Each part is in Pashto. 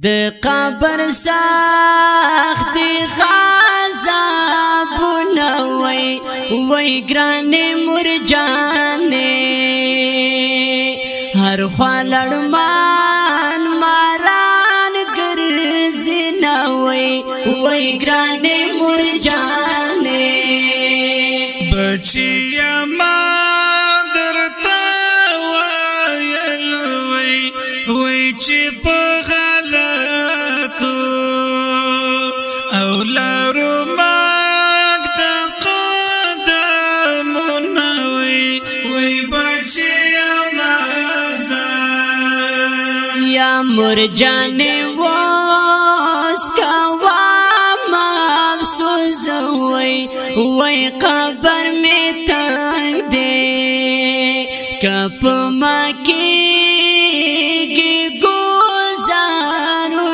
د قبر سخت غضبونه وای ګرانې مرجانې هر خوا لړمان ماران ګرځي نه وای ګرانې مرجانې بچیا ما درته وایل وای چې په غلطو او لارو ماګ د قدمونه وای بچیا ما یا مرجانې واس کوام افسوس وای قبر می تنگ دے کپ مکی گی گزارو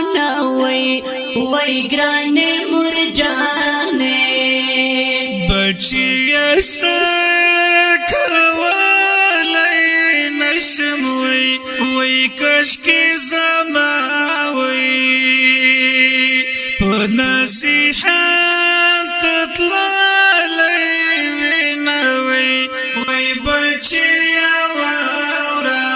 وای ګرانې مرجانې بچیا سکولی نشم وای کشکی زما وای په نصیحت تطللی وینا وای بچیا واورا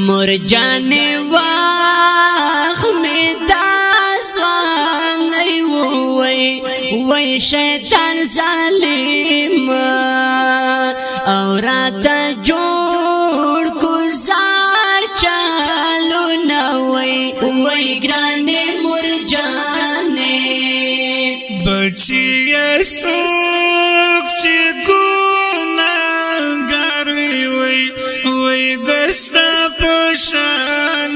مرجانې واخ می داسوانګي وای شیطان ظالم او راته جوړ گزار چالو نه وای ګرانې مرجانې بچیا څوک چې ګناهګار وای دستا په شان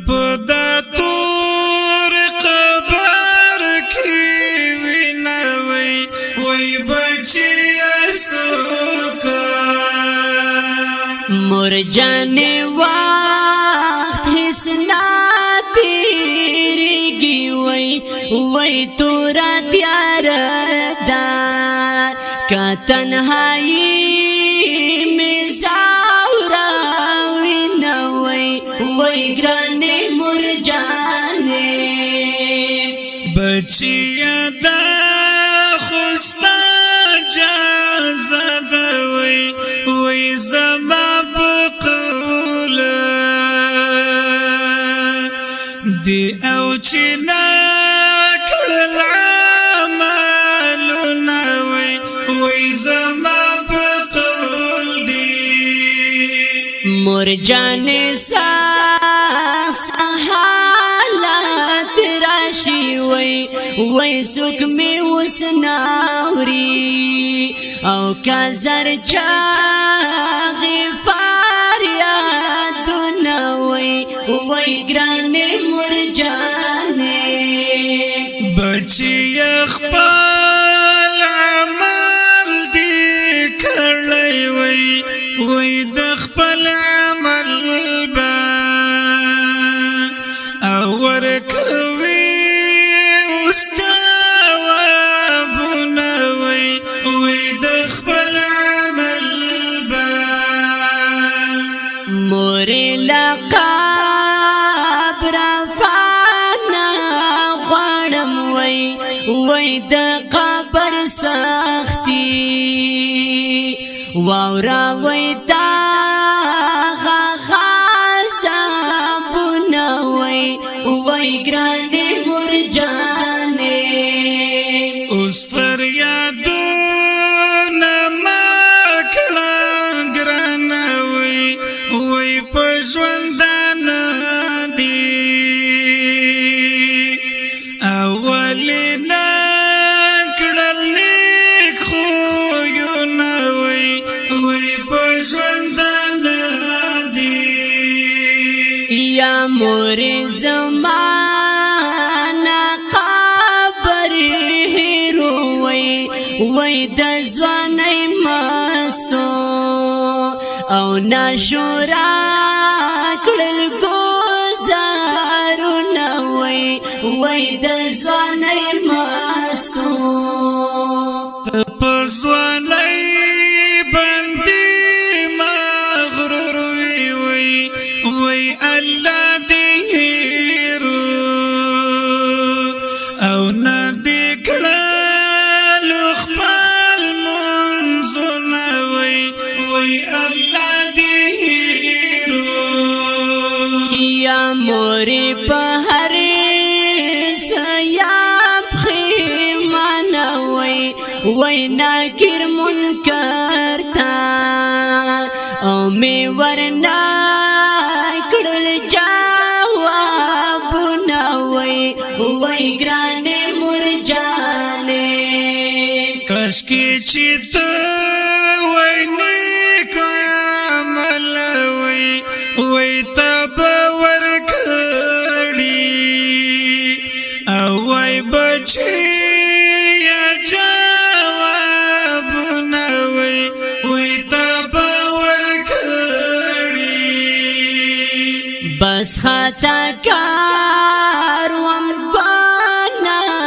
په دا تور قبر کې وینا وای بچیا څوک مرجانې وخت هیڅ نه تیریږي وای تورا تیار ده که تنهایی می زاوراوي نه وای ګرانې مرجانې بچیا دا خوستا جازه ده وای زما په قول دی او چې نه کړل عملونه وای زما په قول دی مرجانې حالات راشي وای سوک می وسناوري او کزر چاغي فریادونه وای ګرانې مرجانې بچیا خپل عمل دی کړی وای د خپل عمل با اور کوي استوابونه وای د خپل عمل با موري لقب رفانا غړم وای د قبر سختي واورا وای تا غضبونه وای ګرانې مرجانې اوس فریادونه ما کړه ګرانه وای په ژوندانه دي اولنا کړل نیک خویونه وای په ژوندانه دي یا موري زمانه قبر هیرو وای د ځوانۍ مستو او ناشورا کړل گزارونه وای د ځوانۍ مستو په ځوانۍ باندې مغرور وي وای الله دې هیرو او نه دې کړل خپل منځونه وای الله دې هیرو یا موري په هر سیاب خیمانه وای ناکر منکر تا او می ورنا کړل جوابونه وای ګراني مرجانه کاش کې چې ته وای نیک عمل وای تب ورکړي او وای بچي یا جوابونه وای تب ورکړي بس خطا کاروم گناهګاروم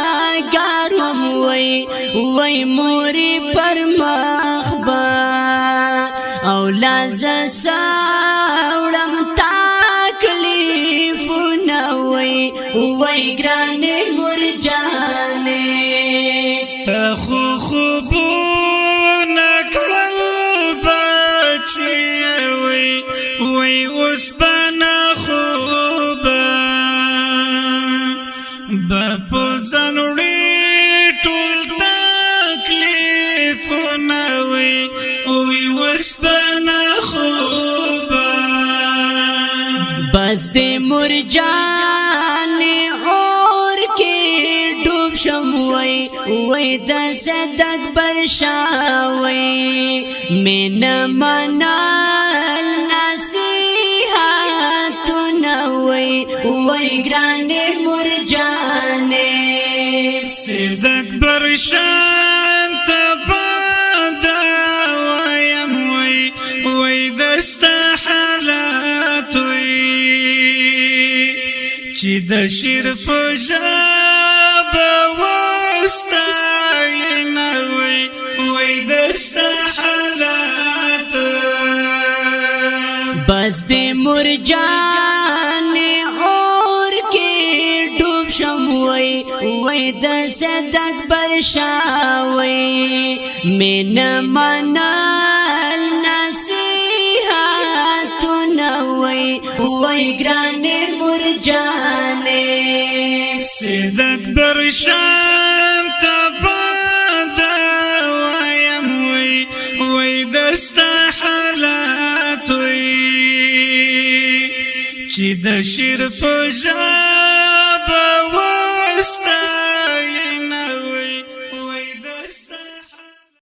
وای موري پر مخبا او لاز ساوړم تکلیفونه وای ګراني مرجانه ته خو خوبونه کړل بچي وای اوس بنا خوبه په ځانوړي ټول تکلیفونه وای اوس بنا خوبه بس دې مرجانه اور کې ډوب شم وای د صدق برشاوي من منال نصيحتونه وای ګراني مرجانه صدق برشان تبادا وایم وای دستا حالات چې د شرف جاب واستاینه وای دستا حالات بس دې مرجانه اور کې ډوب شم وای د صدق برشاوي من منال نصيحتونه وای ګراني مرجانه صدق برشان تبادا وایم وای دستا حالات چې د شرف جاب